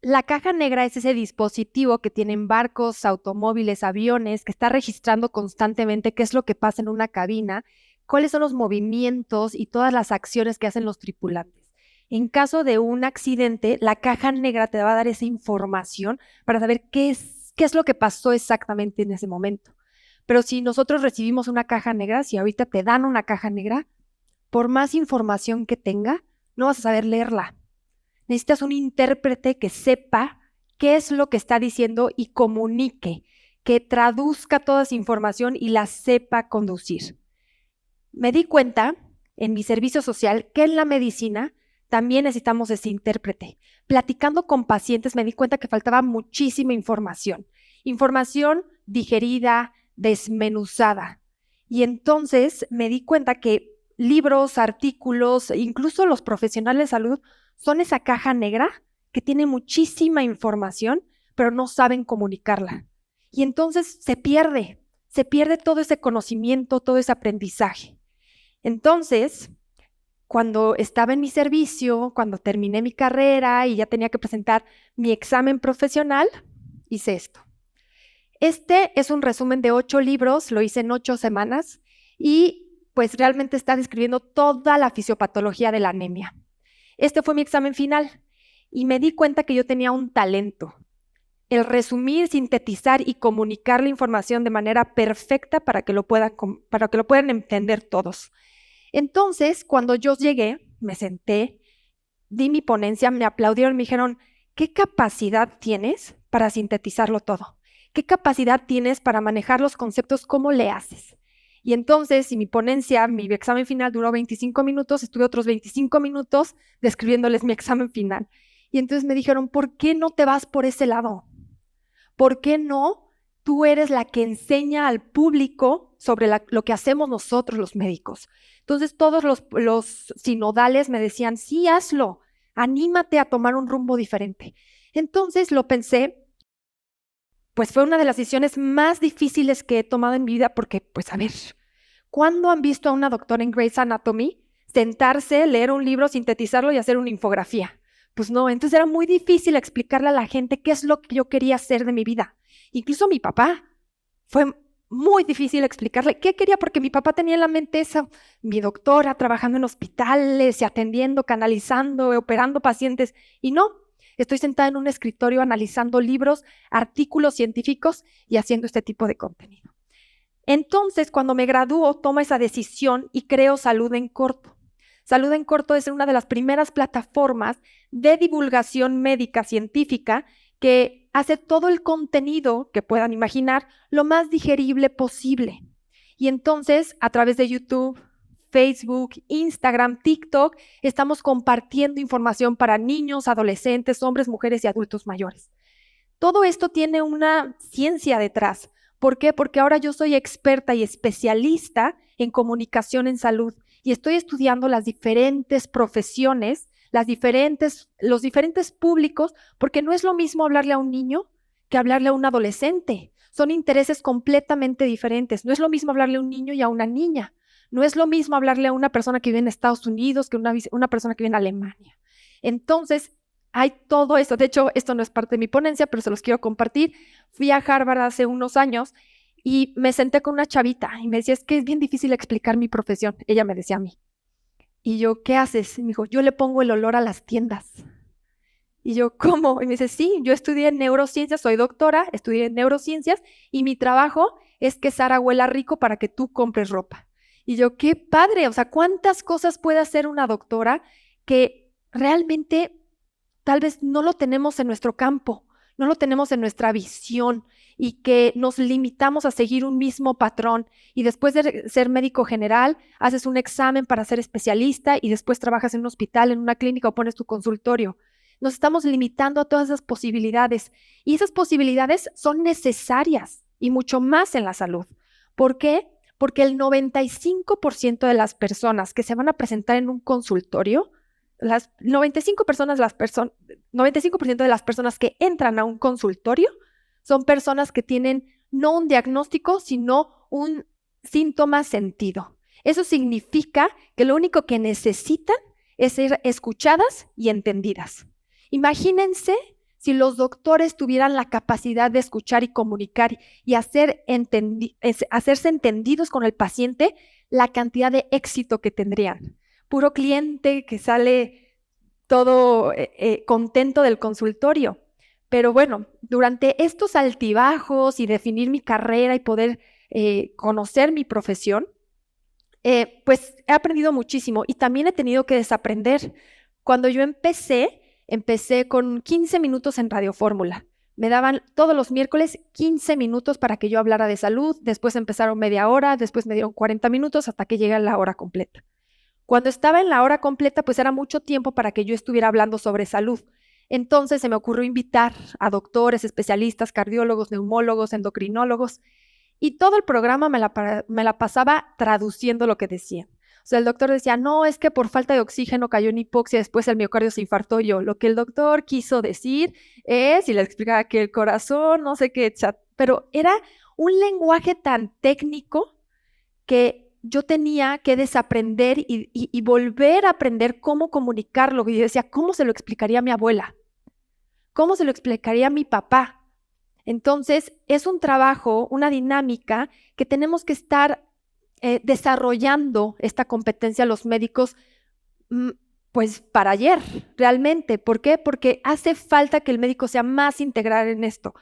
La caja negra es ese dispositivo que tienen barcos, automóviles, aviones, que está registrando constantemente qué es lo que pasa en una cabina, cuáles son los movimientos y todas las acciones que hacen los tripulantes. En caso de un accidente, la caja negra te va a dar esa información para saber qué es lo que pasó exactamente en ese momento. Pero si nosotros recibimos una caja negra, si ahorita te dan una caja negra, por más información que tenga, no vas a saber leerla. Necesitas un intérprete que sepa qué es lo que está diciendo y comunique, que traduzca toda esa información y la sepa conducir. Me di cuenta en mi servicio social que en la medicina también necesitamos ese intérprete. Platicando con pacientes me di cuenta que faltaba muchísima información digerida, desmenuzada. Y entonces me di cuenta que libros, artículos, incluso los profesionales de salud son esa caja negra que tiene muchísima información, pero no saben comunicarla. Y entonces se pierde todo ese conocimiento, todo ese aprendizaje. Entonces, cuando estaba en mi servicio, cuando terminé mi carrera y ya tenía que presentar mi examen profesional, hice esto. Este es un resumen de 8 libros, lo hice en 8 semanas y pues realmente está describiendo toda la fisiopatología de la anemia. Este fue mi examen final y me di cuenta que yo tenía un talento, el resumir, sintetizar y comunicar la información de manera perfecta para que lo puedan entender todos. Entonces, cuando yo llegué, me senté, di mi ponencia, me aplaudieron, me dijeron, ¿qué capacidad tienes para sintetizarlo todo? ¿Qué capacidad tienes para manejar los conceptos? ¿Cómo le haces? Y entonces, si mi ponencia, mi examen final duró 25 minutos, estuve otros 25 minutos describiéndoles mi examen final. Y entonces me dijeron, ¿por qué no te vas por ese lado? ¿Por qué no? Tú eres la que enseña al público sobre lo que hacemos nosotros los médicos. Entonces todos los sinodales me decían, sí, hazlo, anímate a tomar un rumbo diferente. Entonces lo pensé, pues fue una de las decisiones más difíciles que he tomado en mi vida porque, pues a ver, ¿cuándo han visto a una doctora en Grey's Anatomy sentarse, leer un libro, sintetizarlo y hacer una infografía? Pues no, entonces era muy difícil explicarle a la gente qué es lo que yo quería hacer de mi vida. Incluso a mi papá fue muy difícil explicarle qué quería, porque mi papá tenía en la mente esa, mi doctora trabajando en hospitales y atendiendo, canalizando, operando pacientes, y no, estoy sentada en un escritorio analizando libros, artículos científicos y haciendo este tipo de contenido. Entonces, cuando me gradúo, tomo esa decisión y creo Salud en Corto. Salud en Corto es una de las primeras plataformas de divulgación médica científica que hace todo el contenido que puedan imaginar lo más digerible posible. Y entonces, a través de YouTube, Facebook, Instagram, TikTok, estamos compartiendo información para niños, adolescentes, hombres, mujeres y adultos mayores. Todo esto tiene una ciencia detrás. ¿Por qué? Porque ahora yo soy experta y especialista en comunicación en salud y estoy estudiando las diferentes profesiones, los diferentes públicos, porque no es lo mismo hablarle a un niño que hablarle a un adolescente. Son intereses completamente diferentes. No es lo mismo hablarle a un niño y a una niña. No es lo mismo hablarle a una persona que vive en Estados Unidos que una persona que vive en Alemania. Entonces, hay todo esto. De hecho, esto no es parte de mi ponencia, pero se los quiero compartir. Fui a Harvard hace unos años y me senté con una chavita y me decía, es que es bien difícil explicar mi profesión. Ella me decía a mí. Y yo, ¿qué haces? Y me dijo, yo le pongo el olor a las tiendas. Y yo, ¿cómo? Y me dice, sí, yo estudié neurociencias, soy doctora, estudié en neurociencias y mi trabajo es que Sara huela rico para que tú compres ropa. Y yo, qué padre, o sea, ¿cuántas cosas puede hacer una doctora que realmente tal vez no lo tenemos en nuestro campo, no lo tenemos en nuestra visión y que nos limitamos a seguir un mismo patrón y después de ser médico general, haces un examen para ser especialista y después trabajas en un hospital, en una clínica o pones tu consultorio? Nos estamos limitando a todas esas posibilidades y esas posibilidades son necesarias y mucho más en la salud. ¿Por qué? Porque el 95% de las personas que se van a presentar en un consultorio, las 95% de las personas que entran a un consultorio son personas que tienen no un diagnóstico, sino un síntoma, sentido. Eso significa que lo único que necesitan es ser escuchadas y entendidas. Imagínense si los doctores tuvieran la capacidad de escuchar y comunicar y hacerse entendidos con el paciente, la cantidad de éxito que tendrían. Puro cliente que sale todo contento del consultorio. Pero bueno, durante estos altibajos y definir mi carrera y poder conocer mi profesión, pues he aprendido muchísimo y también he tenido que desaprender. Cuando yo empecé con 15 minutos en Radio Fórmula. Me daban todos los miércoles 15 minutos para que yo hablara de salud, después empezaron media hora, después me dieron 40 minutos hasta que llegué a la hora completa. Cuando estaba en la hora completa, pues era mucho tiempo para que yo estuviera hablando sobre salud. Entonces se me ocurrió invitar a doctores, especialistas, cardiólogos, neumólogos, endocrinólogos, y todo el programa me la pasaba traduciendo lo que decían. O sea, el doctor decía, no, es que por falta de oxígeno cayó en hipoxia, después el miocardio se infartó. Yo, lo que el doctor quiso decir es, y le explicaba que el corazón, no sé qué, pero era un lenguaje tan técnico que yo tenía que desaprender y volver a aprender cómo comunicarlo. Y decía, ¿cómo se lo explicaría a mi abuela? ¿Cómo se lo explicaría a mi papá? Entonces, es un trabajo, una dinámica que tenemos que estar desarrollando esta competencia los médicos, pues para ayer, realmente. ¿Por qué? Porque hace falta que el médico sea más integral en esto.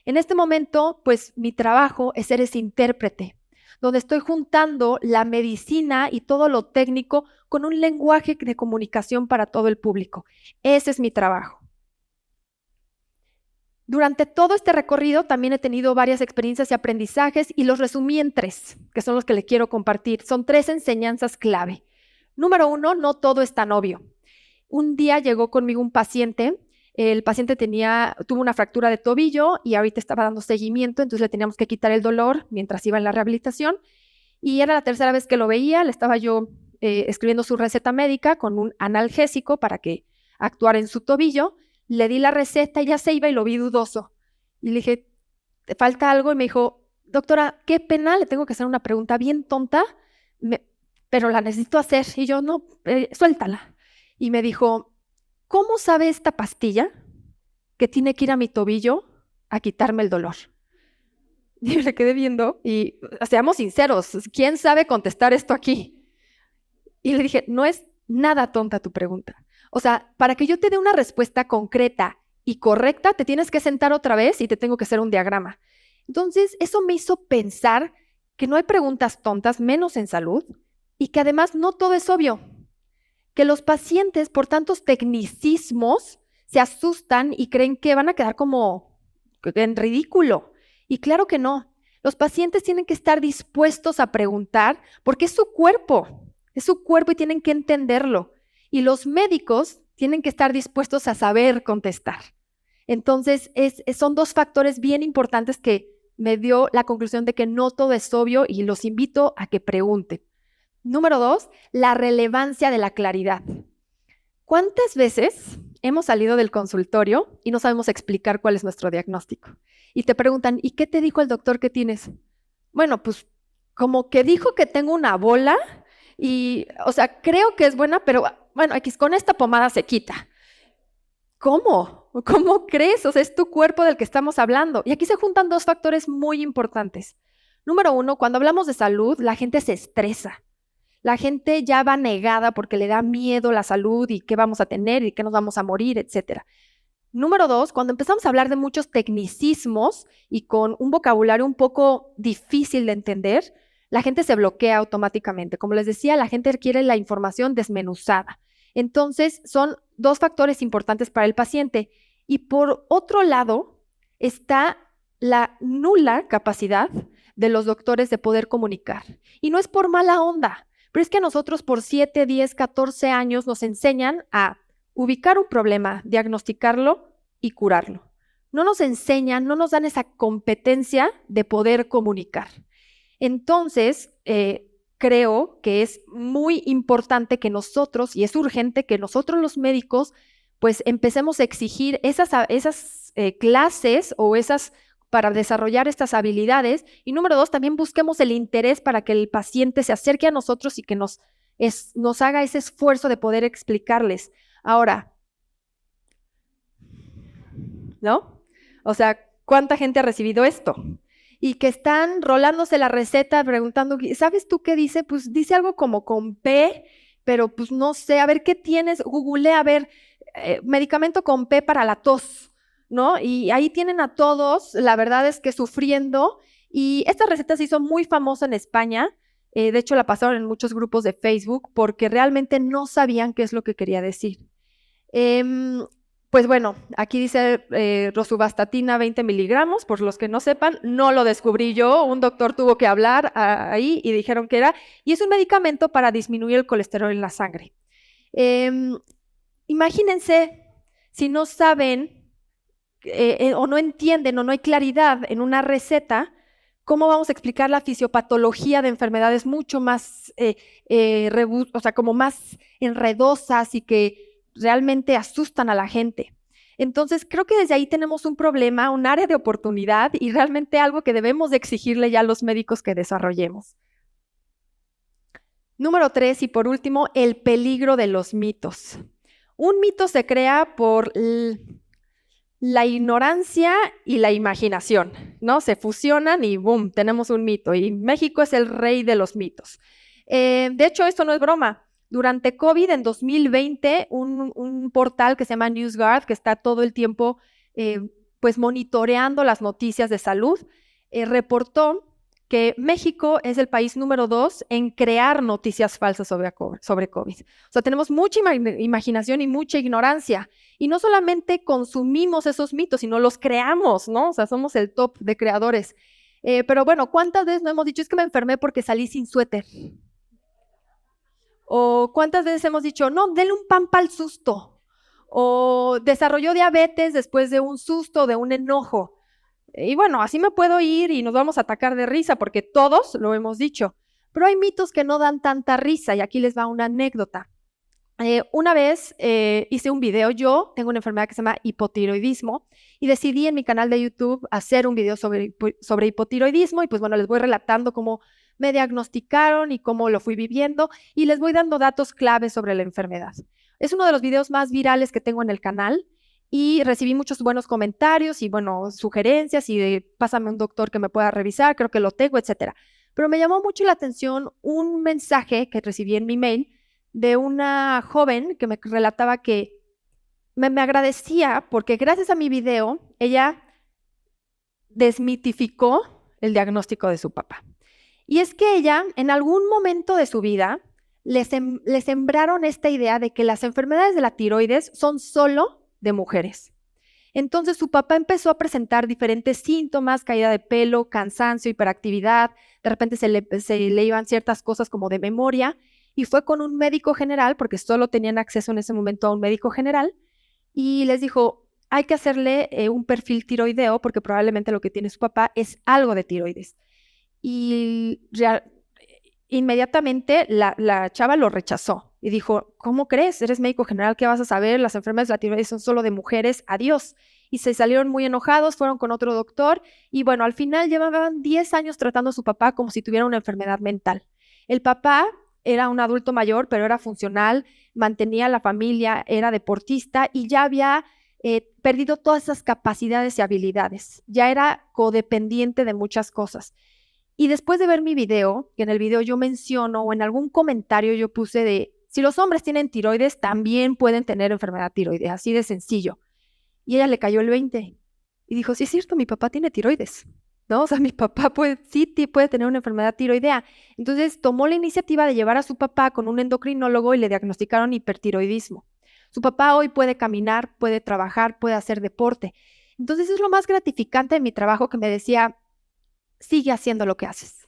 En este momento, pues mi trabajo es ser ese intérprete, donde estoy juntando la medicina y todo lo técnico con un lenguaje de comunicación para todo el público. Ese es mi trabajo. Durante todo este recorrido también he tenido varias experiencias y aprendizajes y los resumí en 3, que son los que le quiero compartir. Son 3 enseñanzas clave. Número 1, no todo es tan obvio. Un día llegó conmigo un paciente, el paciente tuvo una fractura de tobillo y ahorita estaba dando seguimiento, entonces le teníamos que quitar el dolor mientras iba en la rehabilitación y era la tercera vez que lo veía, le estaba yo escribiendo su receta médica con un analgésico para que actuara en su tobillo. Le di la receta y ya se iba y lo vi dudoso. Y le dije, ¿te falta algo? Y me dijo, doctora, qué pena, le tengo que hacer una pregunta bien tonta, pero la necesito hacer. Y yo, no, suéltala. Y me dijo, ¿cómo sabe esta pastilla que tiene que ir a mi tobillo a quitarme el dolor? Y le quedé viendo y seamos sinceros, ¿quién sabe contestar esto aquí? Y le dije, no es nada tonta tu pregunta. O sea, para que yo te dé una respuesta concreta y correcta, te tienes que sentar otra vez y te tengo que hacer un diagrama. Entonces, eso me hizo pensar que no hay preguntas tontas, menos en salud, y que además no todo es obvio. Que los pacientes, por tantos tecnicismos, se asustan y creen que van a quedar como en ridículo. Y claro que no. Los pacientes tienen que estar dispuestos a preguntar porque es su cuerpo y tienen que entenderlo. Y los médicos tienen que estar dispuestos a saber contestar. Entonces, son 2 factores bien importantes que me dio la conclusión de que no todo es obvio y los invito a que pregunten. Número 2, la relevancia de la claridad. ¿Cuántas veces hemos salido del consultorio y no sabemos explicar cuál es nuestro diagnóstico? Y te preguntan, ¿y qué te dijo el doctor que tienes? Bueno, pues como que dijo que tengo una bola y, o sea, creo que es buena, pero bueno, con esta pomada se quita. ¿Cómo? ¿Cómo crees? O sea, es tu cuerpo del que estamos hablando. Y aquí se juntan 2 factores muy importantes. Número 1, cuando hablamos de salud, la gente se estresa. La gente ya va negada porque le da miedo la salud y qué vamos a tener y qué nos vamos a morir, etc. Número 2, cuando empezamos a hablar de muchos tecnicismos y con un vocabulario un poco difícil de entender, la gente se bloquea automáticamente. Como les decía, la gente quiere la información desmenuzada. Entonces, son 2 factores importantes para el paciente. Y por otro lado, está la nula capacidad de los doctores de poder comunicar. Y no es por mala onda, pero es que a nosotros por 7, 10, 14 años nos enseñan a ubicar un problema, diagnosticarlo y curarlo. No nos enseñan, no nos dan esa competencia de poder comunicar. Entonces, creo que es muy importante que nosotros, y es urgente que nosotros los médicos, pues empecemos a exigir esas clases o esas para desarrollar estas habilidades. Y número 2, también busquemos el interés para que el paciente se acerque a nosotros y que nos haga ese esfuerzo de poder explicarles. Ahora, ¿no? O sea, ¿cuánta gente ha recibido esto? Y que están rolándose la receta preguntando, ¿sabes tú qué dice? Pues dice algo como con P, pero pues no sé, a ver, ¿qué tienes? Googleé, a ver, medicamento con P para la tos, ¿no? Y ahí tienen a todos, la verdad es que sufriendo, y esta receta se hizo muy famosa en España, de hecho la pasaron en muchos grupos de Facebook, porque realmente no sabían qué es lo que quería decir. Pues bueno, aquí dice rosuvastatina 20 miligramos, por los que no sepan, no lo descubrí yo, un doctor tuvo que hablar ahí y dijeron que era, y es un medicamento para disminuir el colesterol en la sangre. Imagínense si no saben o no entienden o no hay claridad en una receta, ¿cómo vamos a explicar la fisiopatología de enfermedades mucho más, o sea, como más enredosas y que realmente asustan a la gente? Entonces, creo que desde ahí tenemos un problema, un área de oportunidad y realmente algo que debemos de exigirle ya a los médicos que desarrollemos. Número 3, y por último, el peligro de los mitos. Un mito se crea por la ignorancia y la imaginación, ¿no? Se fusionan y ¡boom! Tenemos un mito. Y México es el rey de los mitos. De hecho, esto no es broma. Durante COVID, en 2020, un portal que se llama NewsGuard, que está todo el tiempo pues monitoreando las noticias de salud, reportó que México es el país número 2 en crear noticias falsas sobre COVID. O sea, tenemos mucha imaginación y mucha ignorancia. Y no solamente consumimos esos mitos, sino los creamos, ¿no? O sea, somos el top de creadores. Pero bueno, ¿cuántas veces no hemos dicho, es que me enfermé porque salí sin suéter? O ¿cuántas veces hemos dicho, no, denle un pan para el susto? O desarrolló diabetes después de un susto, de un enojo. Y bueno, así me puedo ir y nos vamos a atacar de risa porque todos lo hemos dicho. Pero hay mitos que no dan tanta risa y aquí les va una anécdota. Una vez hice un video, yo tengo una enfermedad que se llama hipotiroidismo y decidí en mi canal de YouTube hacer un video sobre hipotiroidismo y pues bueno, les voy relatando cómo me diagnosticaron y cómo lo fui viviendo y les voy dando datos claves sobre la enfermedad. Es uno de los videos más virales que tengo en el canal y recibí muchos buenos comentarios y bueno, sugerencias y pásame un doctor que me pueda revisar, creo que lo tengo, etcétera. Pero me llamó mucho la atención un mensaje que recibí en mi mail de una joven que me relataba que me agradecía porque gracias a mi video ella desmitificó el diagnóstico de su papá. Y es que ella, en algún momento de su vida, le sembraron esta idea de que las enfermedades de la tiroides son solo de mujeres. Entonces su papá empezó a presentar diferentes síntomas, caída de pelo, cansancio, hiperactividad, de repente se le iban ciertas cosas como de memoria, y fue con un médico general, porque solo tenían acceso en ese momento a un médico general, y les dijo, hay que hacerle un perfil tiroideo, porque probablemente lo que tiene su papá es algo de tiroides. Y inmediatamente la chava lo rechazó y dijo, ¿cómo crees? Eres médico general, ¿qué vas a saber? Las enfermedades de la tiroides son solo de mujeres, adiós. Y se salieron muy enojados, fueron con otro doctor y bueno, al final llevaban 10 años tratando a su papá como si tuviera una enfermedad mental. El papá era un adulto mayor, pero era funcional, mantenía a la familia, era deportista y ya había perdido todas esas capacidades y habilidades. Ya era codependiente de muchas cosas. Y después de ver mi video, que en el video yo menciono o en algún comentario yo puse de, si los hombres tienen tiroides, también pueden tener enfermedad tiroidea, así de sencillo. Y a ella le cayó el 20 y dijo, sí es cierto, mi papá tiene tiroides, ¿no? O sea, mi papá puede tener una enfermedad tiroidea. Entonces tomó la iniciativa de llevar a su papá con un endocrinólogo y le diagnosticaron hipertiroidismo. Su papá hoy puede caminar, puede trabajar, puede hacer deporte. Entonces es lo más gratificante de mi trabajo que me decía, sigue haciendo lo que haces.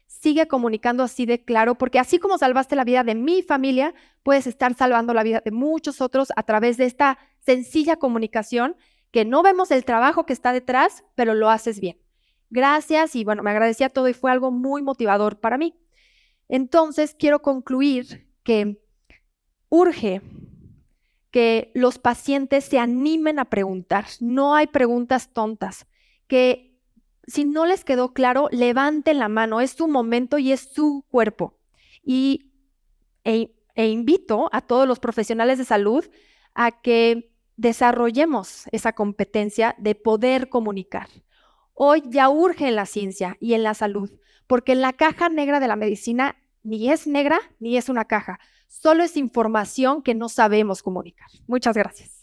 Sigue comunicando así de claro, porque así como salvaste la vida de mi familia, puedes estar salvando la vida de muchos otros a través de esta sencilla comunicación que no vemos el trabajo que está detrás, pero lo haces bien. Gracias y bueno, me agradecía todo y fue algo muy motivador para mí. Entonces, quiero concluir que urge que los pacientes se animen a preguntar. No hay preguntas tontas, que Si no les quedó claro, levanten la mano, es su momento y es su cuerpo. E invito a todos los profesionales de salud a que desarrollemos esa competencia de poder comunicar. Hoy ya urge en la ciencia y en la salud, porque la caja negra de la medicina ni es negra ni es una caja, solo es información que no sabemos comunicar. Muchas gracias.